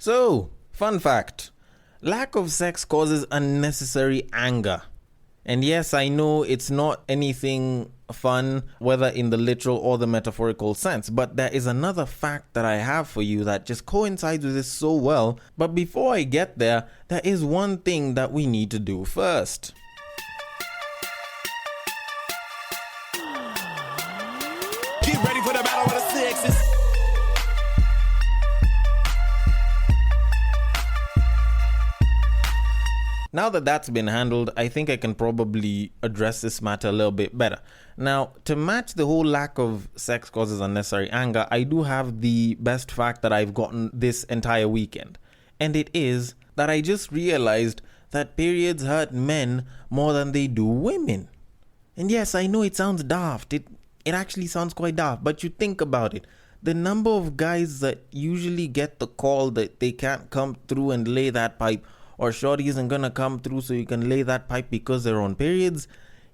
So, fun fact. Lack of sex causes unnecessary anger. And yes, I know it's not anything fun, whether in the literal or the metaphorical sense, but there is another fact that I have for you that just coincides with this so well. But before I get there, there is one thing that we need to do first. Get ready for the battle of the sexes. Now that that's been handled, I think I can probably address this matter a little bit better. Now, to match the whole lack of sex causes unnecessary anger, I do have the best fact that I've gotten this entire weekend. And it is that I just realized that periods hurt men more than they do women. And yes, I know it sounds daft. It actually sounds quite daft, but you think about it. The number of guys that usually get the call that they can't come through and lay that pipe, or shorty isn't gonna come through so you can lay that pipe because they're on periods,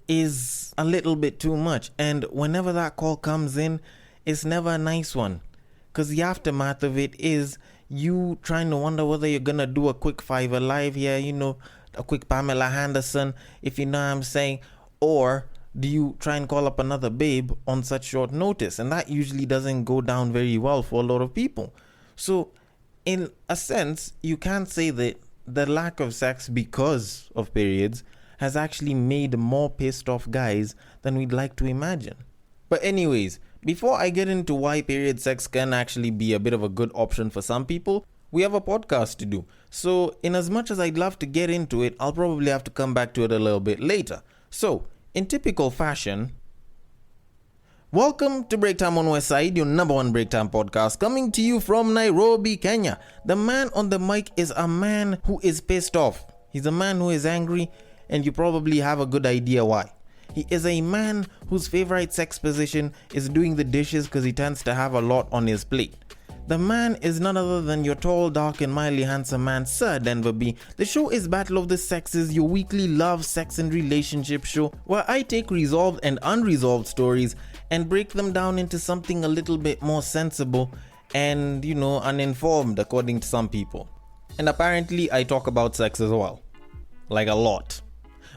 is a little bit too much. And whenever that call comes in, it's never a nice one, because the aftermath of it is you trying to wonder whether you're gonna do a quick Five Alive here, a quick Pamela Henderson, if you know what I'm saying, or do you try and call up another babe on such short notice? And that usually doesn't go down very well for a lot of people. So in a sense, you can't say that the lack of sex because of periods has actually made more pissed off guys than we'd like to imagine. But anyways, before I get into why period sex can actually be a bit of a good option for some people, we have a podcast to do. So in as much as I'd love to get into it, I'll probably have to come back to it a little bit later. So, in typical fashion, welcome to Breaktime on West Side, your number one Breaktime podcast, coming to you from Nairobi, Kenya. The man on the mic is a man who is pissed off. He's a man who is angry, and you probably have a good idea why. He is a man whose favorite sex position is doing the dishes because he tends to have a lot on his plate. The man is none other than your tall, dark, and mildly handsome man, Sir Denver B. The show is Battle of the Sexes, your weekly love, sex, and relationship show, where I take resolved and unresolved stories and break them down into something a little bit more sensible and, uninformed, according to some people. And apparently, I talk about sex as well. Like a lot.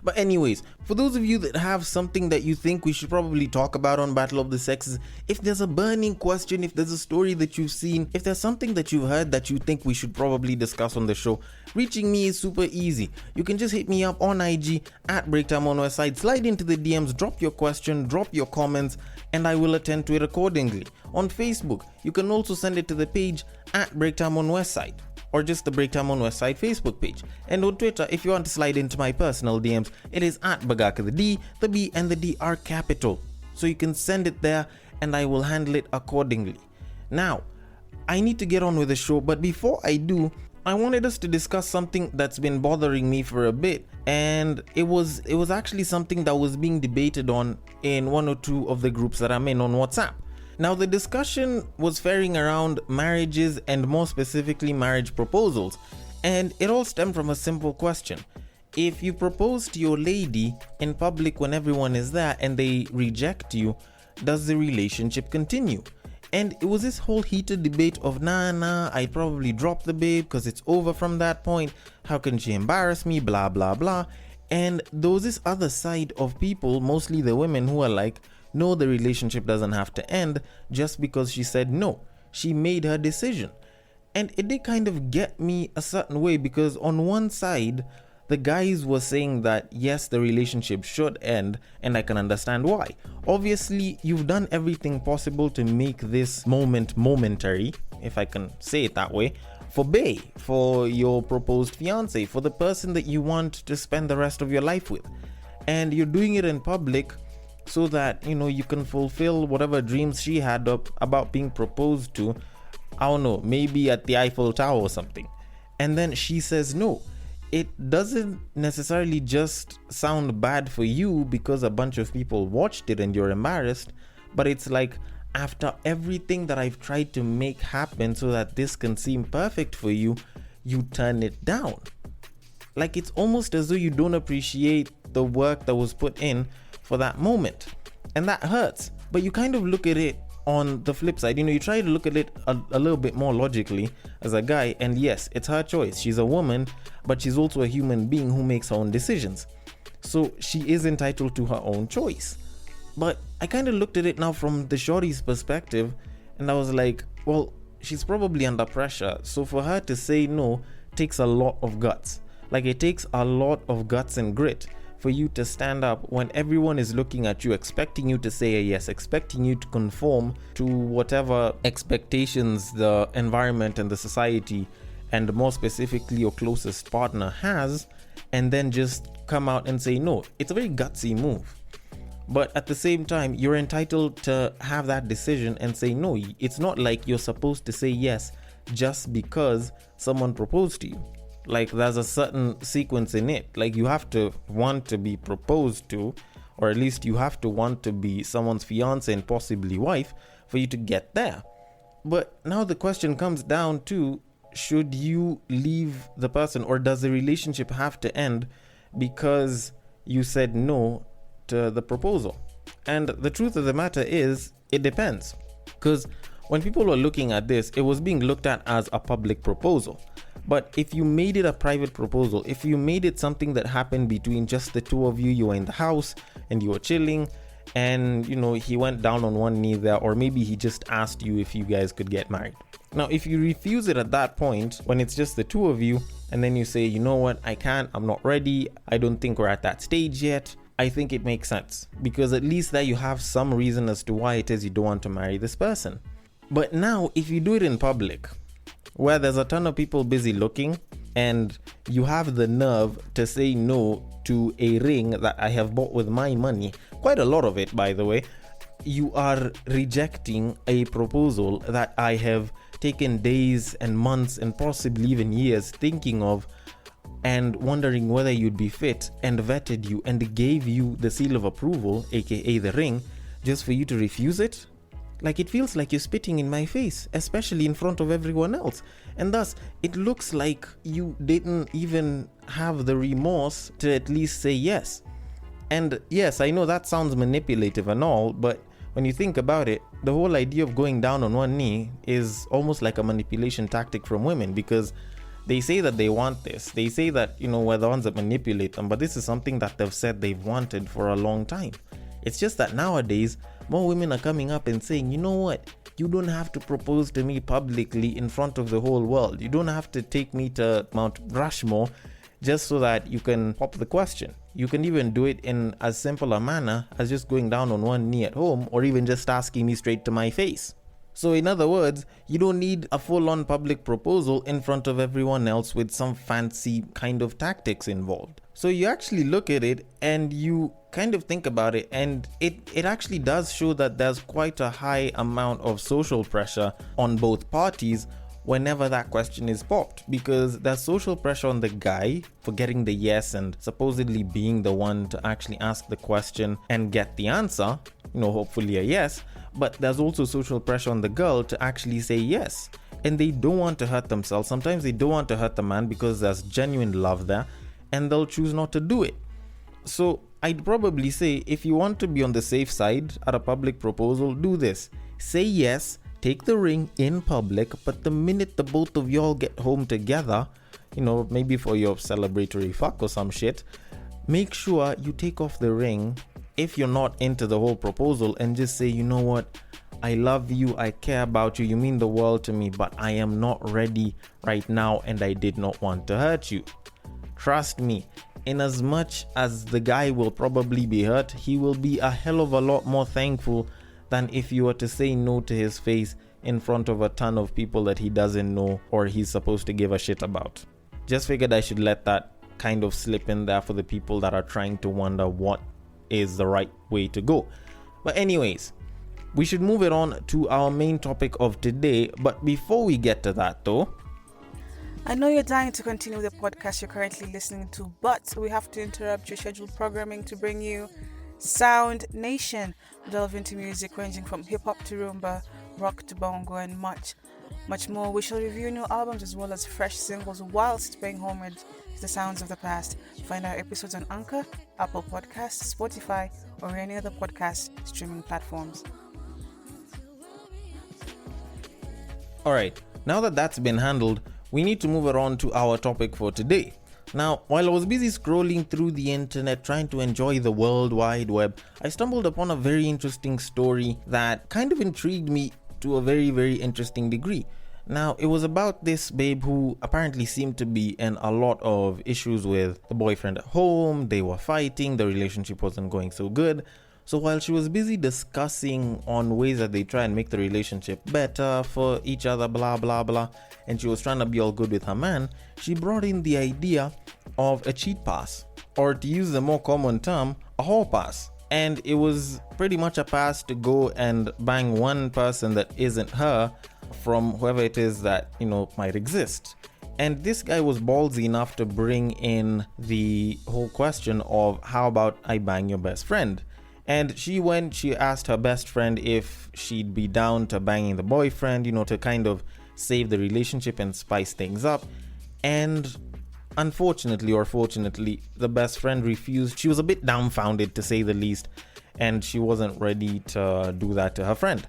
But anyways, for those of you that have something that you think we should probably talk about on Battle of the Sexes, if there's a burning question, if there's a story that you've seen, if there's something that you've heard that you think we should probably discuss on the show, reaching me is super easy. You can just hit me up on IG at Breaktime on Westside, slide into the DMs, drop your question, drop your comments, and I will attend to it accordingly. On Facebook, you can also send it to the page at Breaktime on Westside, or just the Breaktime on Westside Facebook page. And on Twitter, if you want to slide into my personal DMs, it is at Bagaka. The D, the B, and the D are capital. So you can send it there and I will handle it accordingly. Now, I need to get on with the show, but before I do, I wanted us to discuss something that's been bothering me for a bit, and it was actually something that was being debated on in one or two of the groups that I'm in on WhatsApp. Now, the discussion was faring around marriages and more specifically marriage proposals, and it all stemmed from a simple question. If you propose to your lady in public when everyone is there and they reject you, does the relationship continue? And it was this whole heated debate of nah, I'd probably drop the babe because it's over from that point. How can she embarrass me? Blah, blah, blah. And there was this other side of people, mostly the women, who are like, no, the relationship doesn't have to end just because she said no. She made her decision. And it did kind of get me a certain way, because on one side, the guys were saying that yes, the relationship should end, and I can understand why. Obviously, you've done everything possible to make this moment momentary, if I can say it that way, for bae, for your proposed fiance, for the person that you want to spend the rest of your life with. And you're doing it in public so that, you can fulfill whatever dreams she had about being proposed to, I don't know, maybe at the Eiffel Tower or something. And then she says no. It doesn't necessarily just sound bad for you because a bunch of people watched it and you're embarrassed, but it's like, after everything that I've tried to make happen so that this can seem perfect for you, you turn it down. Like, it's almost as though you don't appreciate the work that was put in for that moment. And that hurts. But you kind of look at it on the flip side, you try to look at it a little bit more logically as a guy, and yes, it's her choice. She's a woman, but she's also a human being who makes her own decisions. So she is entitled to her own choice. But I kind of looked at it now from the shorty's perspective, and I was like, well, she's probably under pressure. So for her to say no takes a lot of guts. Like, it takes a lot of guts and grit for you to stand up when everyone is looking at you, expecting you to say a yes, expecting you to conform to whatever expectations the environment and the society, and more specifically your closest partner, has, and then just come out and say no. It's a very gutsy move. But at the same time, you're entitled to have that decision and say no. It's not like you're supposed to say yes just because someone proposed to you. Like, there's a certain sequence in it. Like, you have to want to be proposed to, or at least you have to want to be someone's fiance and possibly wife for you to get there. But now the question comes down to, should you leave the person, or does the relationship have to end because you said no to the proposal? And the truth of the matter is, it depends. Because when people were looking at this, it was being looked at as a public proposal. But if you made it a private proposal, if you made it something that happened between just the two of you, you were in the house and you were chilling, and he went down on one knee there, or maybe he just asked you if you guys could get married. Now, if you refuse it at that point, when it's just the two of you, and then you say, you know what, I can't, I'm not ready, I don't think we're at that stage yet, I think it makes sense, because at least there you have some reason as to why it is you don't want to marry this person. But now, if you do it in public, where there's a ton of people busy looking, and you have the nerve to say no to a ring that I have bought with my money, quite a lot of it, by the way, you are rejecting a proposal that I have taken days and months and possibly even years thinking of, and wondering whether you'd be fit, and vetted you and gave you the seal of approval, aka the ring, just for you to refuse it. Like, it feels like you're spitting in my face, especially in front of everyone else. And thus, it looks like you didn't even have the remorse to at least say yes. And yes, I know that sounds manipulative and all, but when you think about it, the whole idea of going down on one knee is almost like a manipulation tactic from women, because they say that they want this. They say that, we're the ones that manipulate them, but this is something that they've said they've wanted for a long time. It's just that nowadays, more women are coming up and saying, you know what, you don't have to propose to me publicly in front of the whole world. You don't have to take me to Mount Rushmore just so that you can pop the question. You can even do it in as simple a manner as just going down on one knee at home, or even just asking me straight to my face. So in other words, you don't need a full-on public proposal in front of everyone else with some fancy kind of tactics involved. So you actually look at it and you kind of think about it, and it actually does show that there's quite a high amount of social pressure on both parties whenever that question is popped, because there's social pressure on the guy for getting the yes and supposedly being the one to actually ask the question and get the answer, hopefully a yes. But there's also social pressure on the girl to actually say yes, and they don't want to hurt themselves. Sometimes they don't want to hurt the man because there's genuine love there, and they'll choose not to do it. So I'd probably say, if you want to be on the safe side at a public proposal, do this. Say yes, take the ring in public, but the minute the both of y'all get home together, maybe for your celebratory fuck or some shit, make sure you take off the ring if you're not into the whole proposal, and just say, you know what, I love you, I care about you, you mean the world to me, but I am not ready right now, and I did not want to hurt you. Trust me, in as much as the guy will probably be hurt, he will be a hell of a lot more thankful than if you were to say no to his face in front of a ton of people that he doesn't know or he's supposed to give a shit about. Just figured I should let that kind of slip in there for the people that are trying to wonder what is the right way to go. But anyways, we should move it on to our main topic of today. But before we get to that though, I know you're dying to continue the podcast you're currently listening to, but we have to interrupt your scheduled programming to bring you Sound Nation. Delve into music ranging from hip-hop to rumba, rock to bongo, and much more. We shall review new albums as well as fresh singles whilst paying homage to the sounds of the past. Find our episodes on Anchor, Apple Podcasts, Spotify, or any other podcast streaming platforms. Alright, now that that's been handled, we need to move on to our topic for today. Now, while I was busy scrolling through the internet trying to enjoy the World Wide Web, I stumbled upon a very interesting story that kind of intrigued me to a very, very interesting degree. Now, it was about this babe who apparently seemed to be in a lot of issues with the boyfriend at home. They were fighting, the relationship wasn't going so good. So while she was busy discussing on ways that they try and make the relationship better for each other, blah blah blah, and she was trying to be all good with her man, she brought in the idea of a cheat pass, or to use the more common term, a hall pass. And it was pretty much a pass to go and bang one person that isn't her from whoever it is that, might exist. And this guy was ballsy enough to bring in the whole question of, how about I bang your best friend? And she asked her best friend if she'd be down to banging the boyfriend, to kind of save the relationship and spice things up. And unfortunately or fortunately, the best friend refused. She was a bit dumbfounded, to say the least, and she wasn't ready to do that to her friend.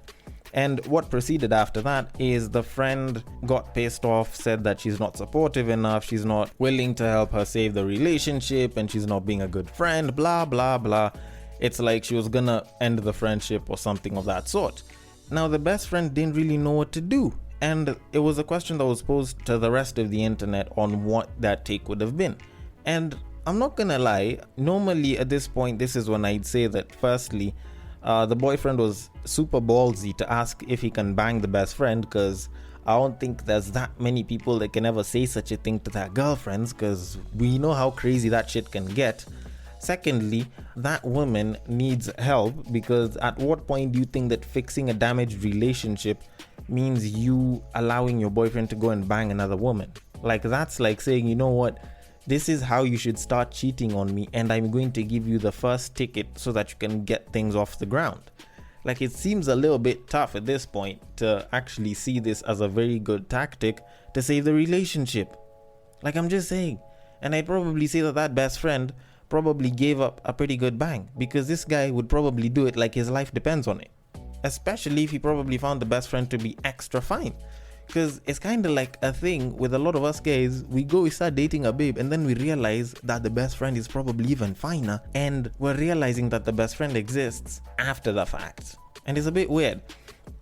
And what proceeded after that is the friend got pissed off, said that she's not supportive enough, she's not willing to help her save the relationship, and she's not being a good friend, blah blah blah. It's like she was gonna end the friendship or something of that sort. Now, the best friend didn't really know what to do, and it was a question that was posed to the rest of the internet on what that take would have been. And I'm not gonna lie, normally at this point, this is when I'd say that firstly, the boyfriend was super ballsy to ask if he can bang the best friend, because I don't think there's that many people that can ever say such a thing to their girlfriends, because we know how crazy that shit can get. Secondly, that woman needs help, because at what point do you think that fixing a damaged relationship means you allowing your boyfriend to go and bang another woman? Like, that's like saying, you know what, this is how you should start cheating on me, and I'm going to give you the first ticket so that you can get things off the ground. Like, it seems a little bit tough at this point to actually see this as a very good tactic to save the relationship. Like, I'm just saying. And I'd probably say that best friend probably gave up a pretty good bang, because this guy would probably do it like his life depends on it. Especially if he probably found the best friend to be extra fine. Because it's kind of like a thing with a lot of us guys. We start dating a babe, and then we realize that the best friend is probably even finer, and we're realizing that the best friend exists after the fact. And it's a bit weird.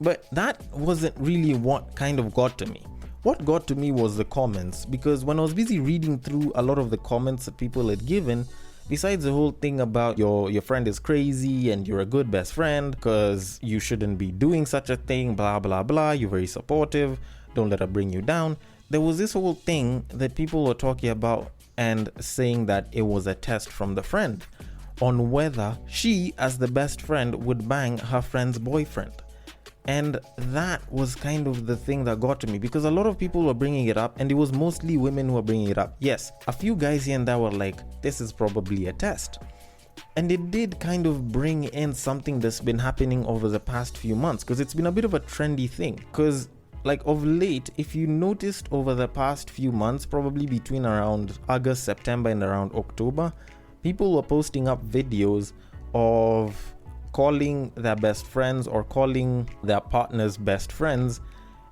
But that wasn't really what kind of got to me. What got to me was the comments, because when I was busy reading through a lot of the comments that people had given, besides the whole thing about your friend is crazy and you're a good best friend because you shouldn't be doing such a thing, blah blah blah, you're very supportive, don't let her bring you down, there was this whole thing that people were talking about and saying that it was a test from the friend on whether she, as the best friend, would bang her friend's boyfriend. And that was kind of the thing that got to me, because a lot of people were bringing it up, and it was mostly women who were bringing it up. Yes, a few guys here and there were like, this is probably a test. And it did kind of bring in something that's been happening over the past few months, because it's been a bit of a trendy thing. Because like of late, if you noticed over the past few months, probably between around August, September and around October, people were posting up videos of calling their best friends or calling their partner's best friends,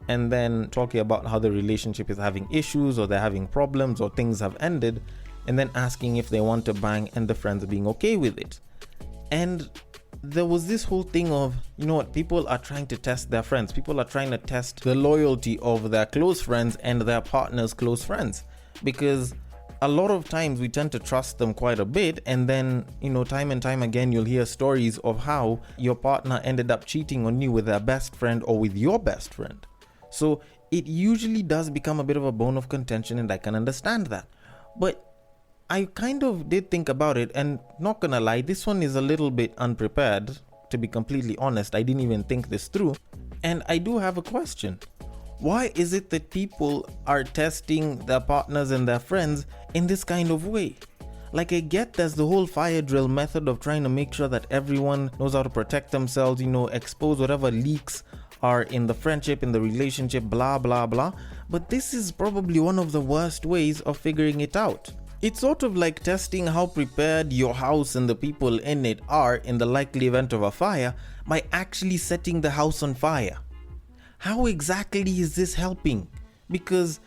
and then talking about how the relationship is having issues or they're having problems or things have ended, and then asking if they want to bang and the friends being okay with it. And there was this whole thing of, you know what, people are trying to test their friends. People are trying to test the loyalty of their close friends and their partner's close friends, because a lot of times we tend to trust them quite a bit, and then, time and time again, you'll hear stories of how your partner ended up cheating on you with their best friend or with your best friend. So it usually does become a bit of a bone of contention, and I can understand that. But I kind of did think about it, and not gonna lie, this one is a little bit unprepared, to be completely honest. I didn't even think this through. And I do have a question. Why is it that people are testing their partners and their friends in this kind of way? Like, I get there's the whole fire drill method of trying to make sure that everyone knows how to protect themselves, expose whatever leaks are in the friendship, in the relationship, blah, blah, blah. But this is probably one of the worst ways of figuring it out. It's sort of like testing how prepared your house and the people in it are in the likely event of a fire by actually setting the house on fire. how exactly is this helping? Because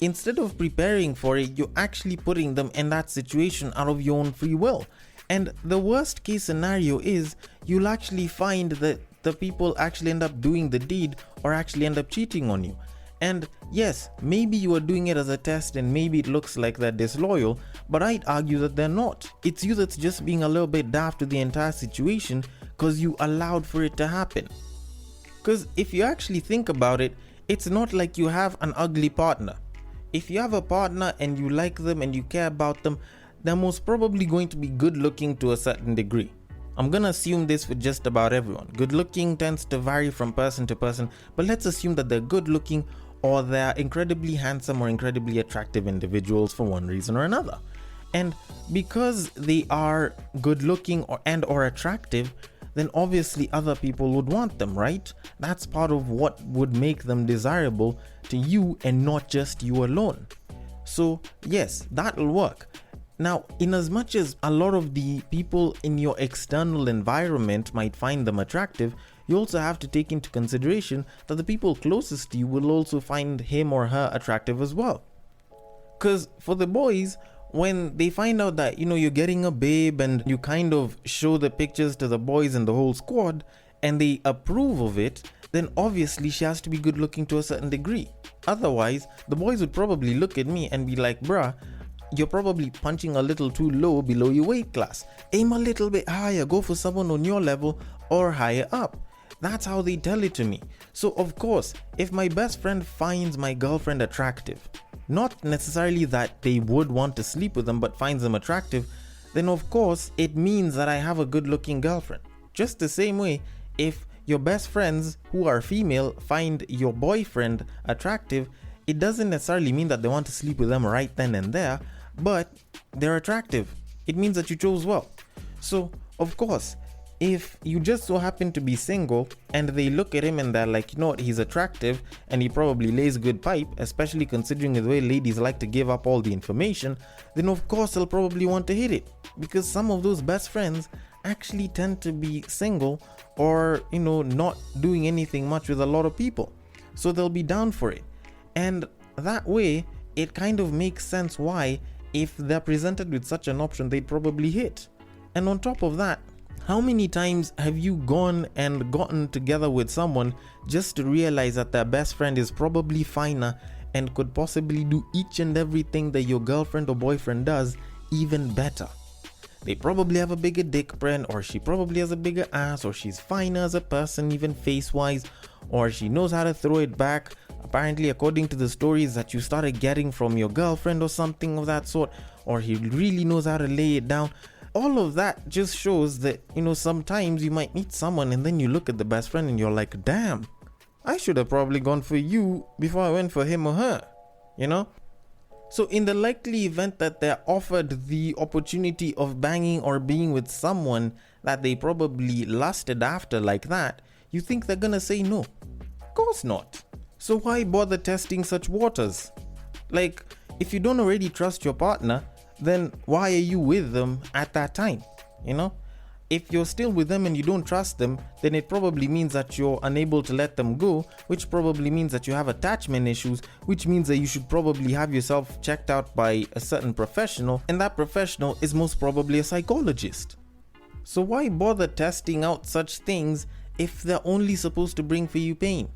instead of preparing for it, you're actually putting them in that situation out of your own free will. And the worst case scenario is you'll actually find that the people actually end up doing the deed or actually end up cheating on you. And yes, maybe you are doing it as a test and maybe it looks like they're disloyal, but I'd argue that they're not. It's you that's just being a little bit daft to the entire situation because you allowed for it to happen. Because if you actually think about it, it's not like you have an ugly partner. If you have a partner and you like them and you care about them, they're most probably going to be good looking to a certain degree. I'm gonna assume this with just about everyone. Good looking tends to vary from person to person, but let's assume that they're good looking or they're incredibly handsome or incredibly attractive individuals for one reason or another. And because they are good looking or attractive, then obviously other people would want them, right? That's part of what would make them desirable to you and not just you alone. So yes, that'll work. Now, in as much as a lot of the people in your external environment might find them attractive, you also have to take into consideration that the people closest to you will also find him or her attractive as well. Because for the boys, when they find out that, you're getting a babe and you kind of show the pictures to the boys and the whole squad and they approve of it, then obviously she has to be good looking to a certain degree. Otherwise, the boys would probably look at me and be like, bruh, you're probably punching a little too low below your weight class. Aim a little bit higher, go for someone on your level or higher up. That's how they tell it to me. So of course, if my best friend finds my girlfriend attractive, not necessarily that they would want to sleep with them, but finds them attractive, then of course it means that I have a good looking girlfriend. Just the same way, if your best friends who are female find your boyfriend attractive, it doesn't necessarily mean that they want to sleep with them right then and there, but they're attractive. It means that you chose well. So of course, if you just so happen to be single and they look at him and they're like, what, he's attractive and he probably lays a good pipe, especially considering the way ladies like to give up all the information, then of course they'll probably want to hit it, because some of those best friends actually tend to be single or, not doing anything much with a lot of people. So they'll be down for it. And that way, it kind of makes sense why, if they're presented with such an option, they'd probably hit. And on top of that, how many times have you gone and gotten together with someone just to realize that their best friend is probably finer and could possibly do each and everything that your girlfriend or boyfriend does even better? They probably have a bigger dick print, or she probably has a bigger ass, or she's finer as a person, even face-wise, or she knows how to throw it back, apparently according to the stories that you started getting from your girlfriend or something of that sort, or he really knows how to lay it down. All of that just shows that, sometimes you might meet someone and then you look at the best friend and you're like, damn, I should have probably gone for you before I went for him or her, So in the likely event that they're offered the opportunity of banging or being with someone that they probably lusted after like that, you think they're gonna say no? Of course not. So why bother testing such waters? Like, if you don't already trust your partner, then why are you with them at that time? If you're still with them and you don't trust them, then it probably means that you're unable to let them go, which probably means that you have attachment issues, which means that you should probably have yourself checked out by a certain professional, and that professional is most probably a psychologist. So why bother testing out such things if they're only supposed to bring for you pain?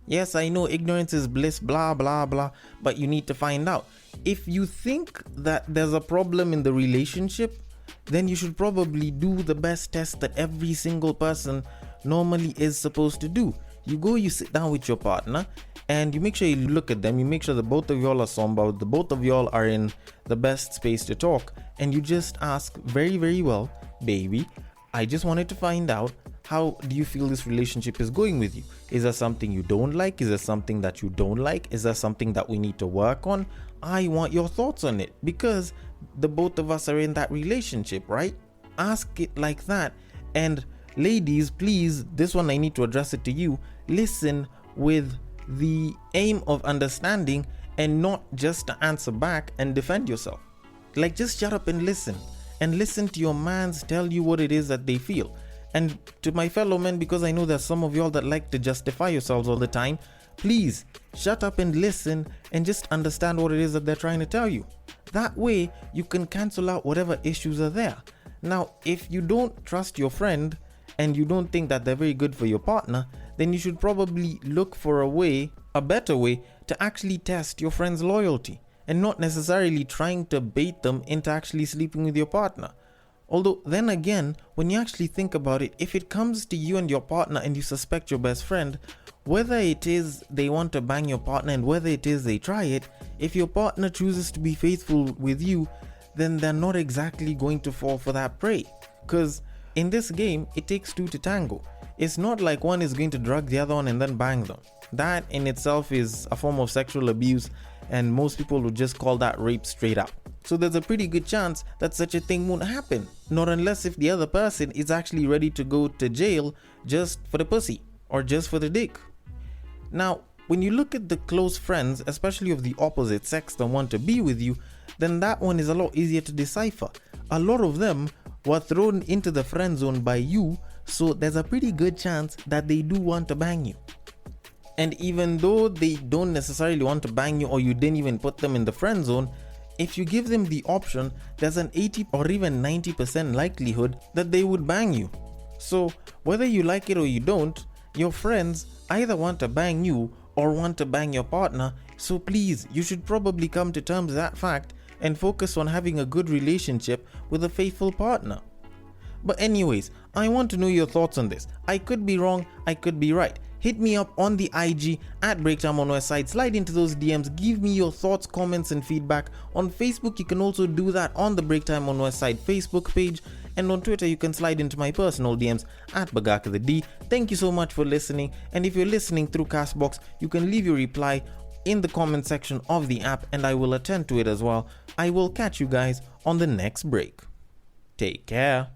Yes, I know ignorance is bliss, blah, blah, blah, but you need to find out. If you think that there's a problem in the relationship, then you should probably do the best test that every single person normally is supposed to do. You sit down with your partner and you make sure you look at them, you make sure that both of y'all are somber, the both of y'all are in the best space to talk, and you just ask very, very well, baby, I just wanted to find out, how do you feel this relationship is going with you? Is there something you don't like? Is there something that you don't like? Is there something that we need to work on? I want your thoughts on it, because the both of us are in that relationship, right? Ask it like that. And ladies, please, this one I need to address it to you. Listen with the aim of understanding and not just to answer back and defend yourself. Like, just shut up and listen to your mans tell you what it is that they feel. And to my fellow men, because I know there's some of y'all that like to justify yourselves all the time, please shut up and listen and just understand what it is that they're trying to tell you. That way, you can cancel out whatever issues are there. Now, if you don't trust your friend and you don't think that they're very good for your partner, then you should probably look for a better way to actually test your friend's loyalty and not necessarily trying to bait them into actually sleeping with your partner. Although, then again, when you actually think about it, if it comes to you and your partner and you suspect your best friend, whether it is they want to bang your partner and whether it is they try it, if your partner chooses to be faithful with you, then they're not exactly going to fall for that prey. Because in this game, it takes two to tango. It's not like one is going to drug the other one and then bang them. That in itself is a form of sexual abuse, and most people would just call that rape straight up. So there's a pretty good chance that such a thing won't happen, not unless if the other person is actually ready to go to jail just for the pussy or just for the dick. Now, when you look at the close friends, especially of the opposite sex that want to be with you, then that one is a lot easier to decipher. A lot of them were thrown into the friend zone by you, so there's a pretty good chance that they do want to bang you. And even though they don't necessarily want to bang you or you didn't even put them in the friend zone, if you give them the option, there's an 80 or even 90% likelihood that they would bang you. So whether you like it or you don't, your friends either want to bang you or want to bang your partner, so please, you should probably come to terms with that fact and focus on having a good relationship with a faithful partner. But anyways, I want to know your thoughts on this. I could be wrong, I could be right. Hit me up on the IG at Breaktime on Westside. Slide into those DMs. Give me your thoughts, comments, and feedback. On Facebook, you can also do that on the Breaktime on Westside Facebook page. And on Twitter, you can slide into my personal DMs at Bagaka the D. Thank you so much for listening. And if you're listening through Castbox, you can leave your reply in the comment section of the app and I will attend to it as well. I will catch you guys on the next break. Take care.